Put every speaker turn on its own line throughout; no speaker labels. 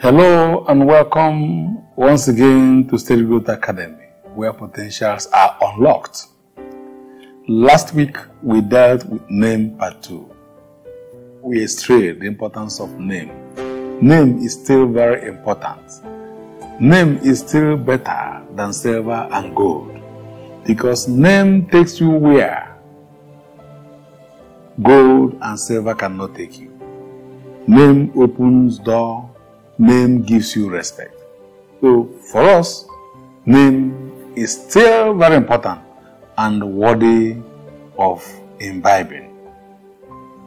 Hello and welcome once again to Steady Growth Academy, where potentials are unlocked. Last week we dealt with name part 2. We strayed the importance of name. Name is still very important. Name is still better than silver and gold because name takes you where gold and silver cannot take you. Name opens door. Name gives you respect. So for us, name is still very important and worthy of imbibing,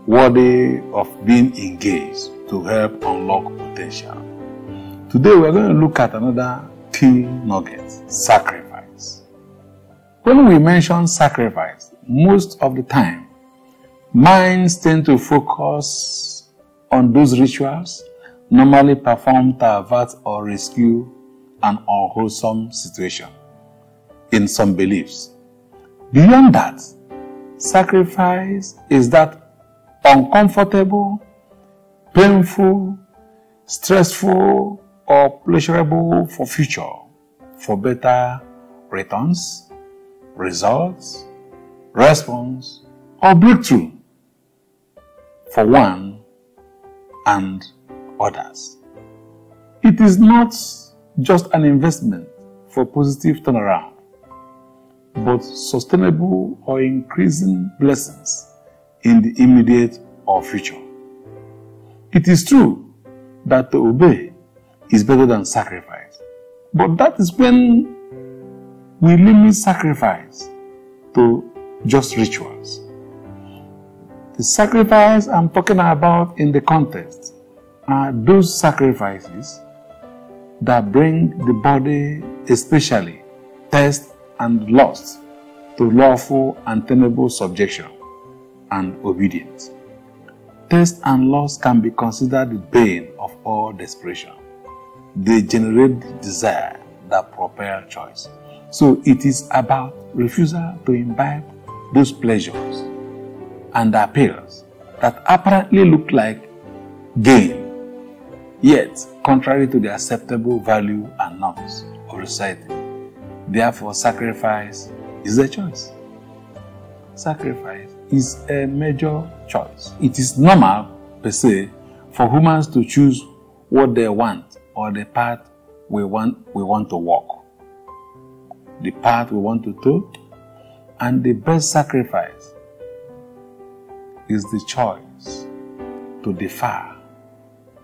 worthy of being engaged to help unlock potential. Today we're going to look at another key nugget: sacrifice. When we mention sacrifice, most of the time, minds tend to focus on those rituals normally performed to avert or rescue an unwholesome situation in some beliefs. Beyond that, sacrifice is that uncomfortable, painful, stressful, or pleasurable for future, for better returns, results, response, or breakthrough for one and others. It is not just an investment for positive turnaround, but sustainable or increasing blessings in the immediate or future. It is true that to obey is better than sacrifice, but that is when we limit sacrifice to just rituals. The sacrifice I'm talking about in the context are those sacrifices that bring the body, especially test and lust, to lawful and tenable subjection and obedience. Test and lust can be considered the bane of all desperation. They generate the desire that propel choice. So it is about refusal to imbibe those pleasures and appeals that apparently look like gain, yet contrary to the acceptable value and norms of society. Therefore, sacrifice is a choice. Sacrifice is a major choice. It is normal, per se, for humans to choose what they want or the path we want to walk, the path we want to take, and the best sacrifice is the choice to defer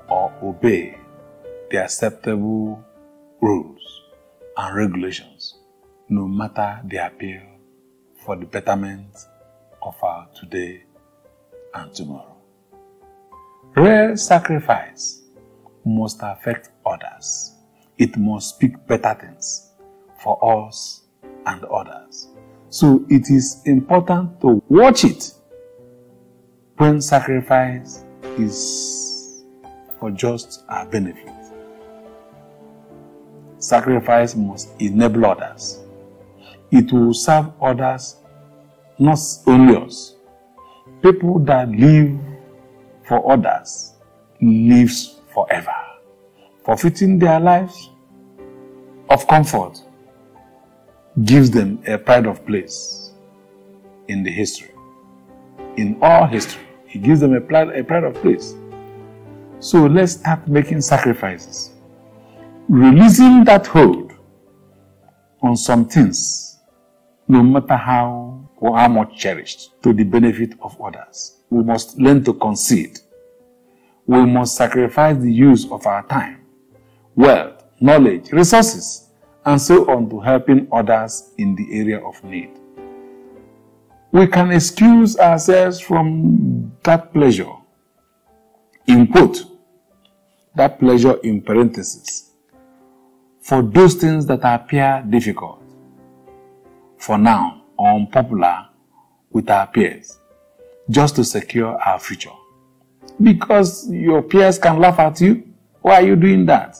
or obey the acceptable rules and regulations, no matter the appeal for the betterment of our today and tomorrow. Real sacrifice must affect others. It must speak better things for us and others. So it is important to watch it when sacrifice is for just our benefit. Sacrifice must enable others. It will serve others, not only us. People that live for others lives forever, forfeiting their lives of comfort gives them a pride of place in the history. In all history, it gives them a pride of place. So let's start making sacrifices, releasing that hold on some things, no matter how or how much cherished, to the benefit of others. We must learn to concede. We must sacrifice the use of our time, wealth, knowledge, resources, and so on to helping others in the area of need. We can excuse ourselves from that pleasure, in quote, that pleasure in parentheses, for those things that appear difficult, for now, or unpopular with our peers, just to secure our future. Because your peers can laugh at you. Why are you doing that?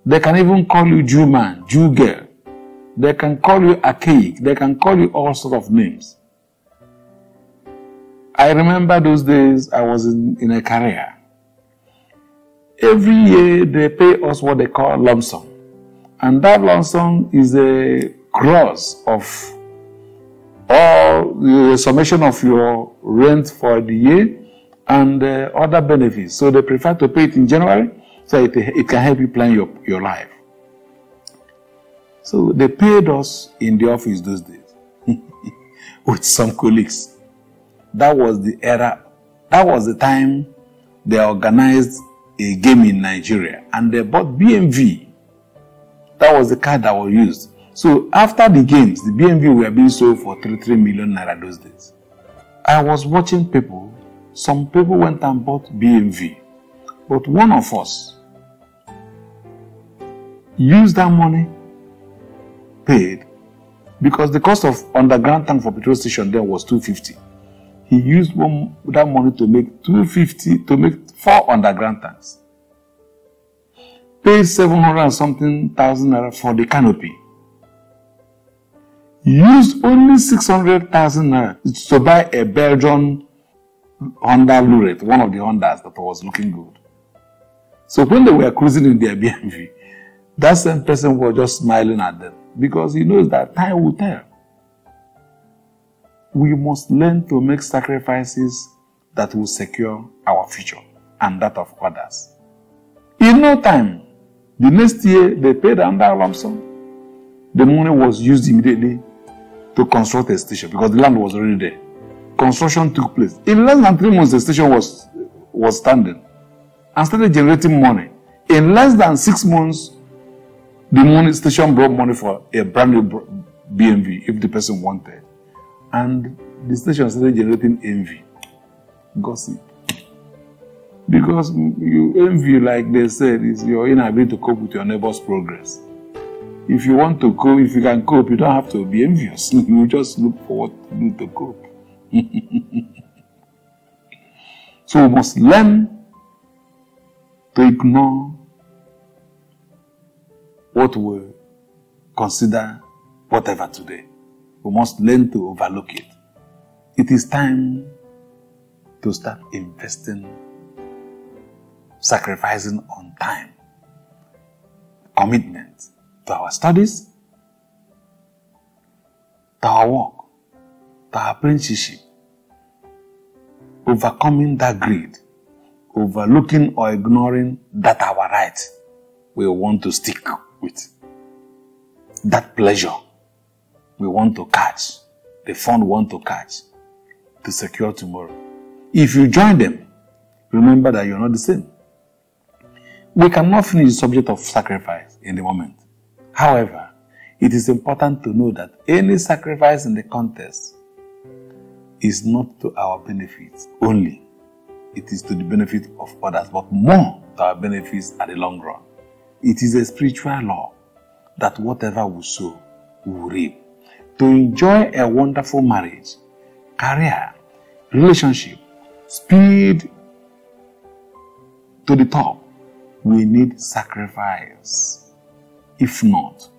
They can even call you Jew man, Jew girl. They can call you archaic. They can call you all sorts of names. I remember those days I was in a career. Every year they pay us what they call lump sum. And that lump sum is a gross of all the summation of your rent for the year and other benefits. So they prefer to pay it in January so it can help you plan your life. So they paid us in the office those days with some colleagues. That was the era. That was the time they organized a game in Nigeria and they bought BMV. That was the card that was used. So after the games, the BMV were being sold for 3 million naira those days. I was watching people. Some people went and bought BMV. But one of us used that money, paid, because the cost of underground tank for petrol station then was 250. He used that money to make 250 to make 4 underground tanks. Paid 700 and something thousand naira for the canopy. Used only 600,000 naira to buy a Belgian Honda Lurette, one of the Hondas that was looking good. So when they were cruising in their BMW, that same person was just smiling at them because he knows that time will tell. We must learn to make sacrifices that will secure our future and that of others. In no time, the next year they paid another lump sum. The money was used immediately to construct a station because the land was already there. Construction took place. In less than 3 months, the station was standing and started generating money. In less than 6 months, the station brought money for a brand new BMV if the person wanted. And the station started generating envy, gossip. Because you envy, like they said, is your inability to cope with your neighbor's progress. If you want to cope, if you can cope, you don't have to be envious. You just look for what to do to cope. So we must learn to ignore what we consider whatever today. We must learn to overlook it. It is time to start investing, sacrificing on time, commitment to our studies, to our work, to our apprenticeship, overcoming that greed, overlooking or ignoring that our right we want to stick with, that pleasure we want to catch, the fun we want to catch, to secure tomorrow. If you join them, remember that you're not the same. We cannot finish the subject of sacrifice in the moment. However, it is important to know that any sacrifice in the contest is not to our benefit only. It is to the benefit of others, but more to our benefits at the long run. It is a spiritual law that whatever we sow, we will reap. To enjoy a wonderful marriage, career, relationship, speed to the top, we need sacrifice. If not,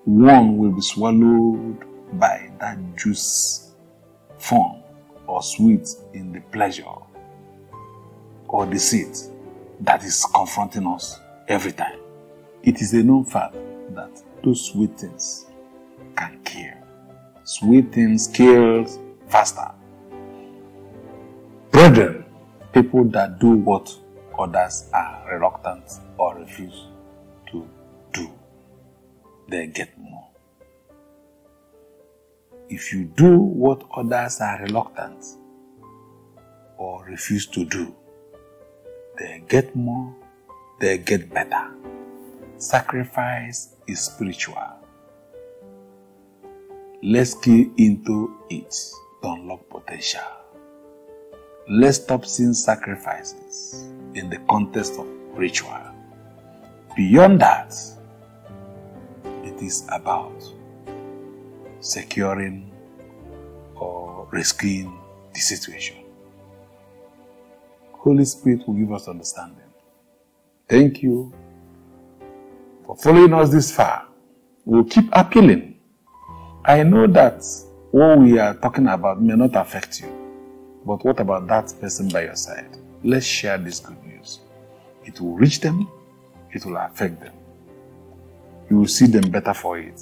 one will be swallowed by that juice, fun or sweet in the pleasure or deceit that is confronting us every time. It is a known fact that those sweet things can kill. Sweet things kill faster. Brethren, people that do what others are reluctant or refuse to do, they get more. If you do what others are reluctant or refuse to do, they get more, they get better. Sacrifice is spiritual. Let's key into it to unlock potential. Let's stop seeing sacrifices in the context of ritual. Beyond that, it is about securing or rescuing the situation. Holy Spirit will give us understanding. Thank you for following us this far. We'll keep appealing. I know that what we are talking about may not affect you, but what about that person by your side? Let's share this good news. it will reach them, it will affect them. You will see them better for it.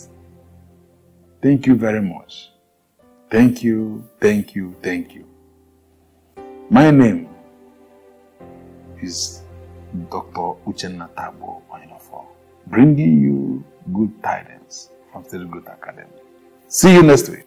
Thank you very much. Thank you, thank you, thank you. My name is Dr. Uchenna Tagbo Onyenofo, bringing you good tidings from Steady Growth Academy. See you next week.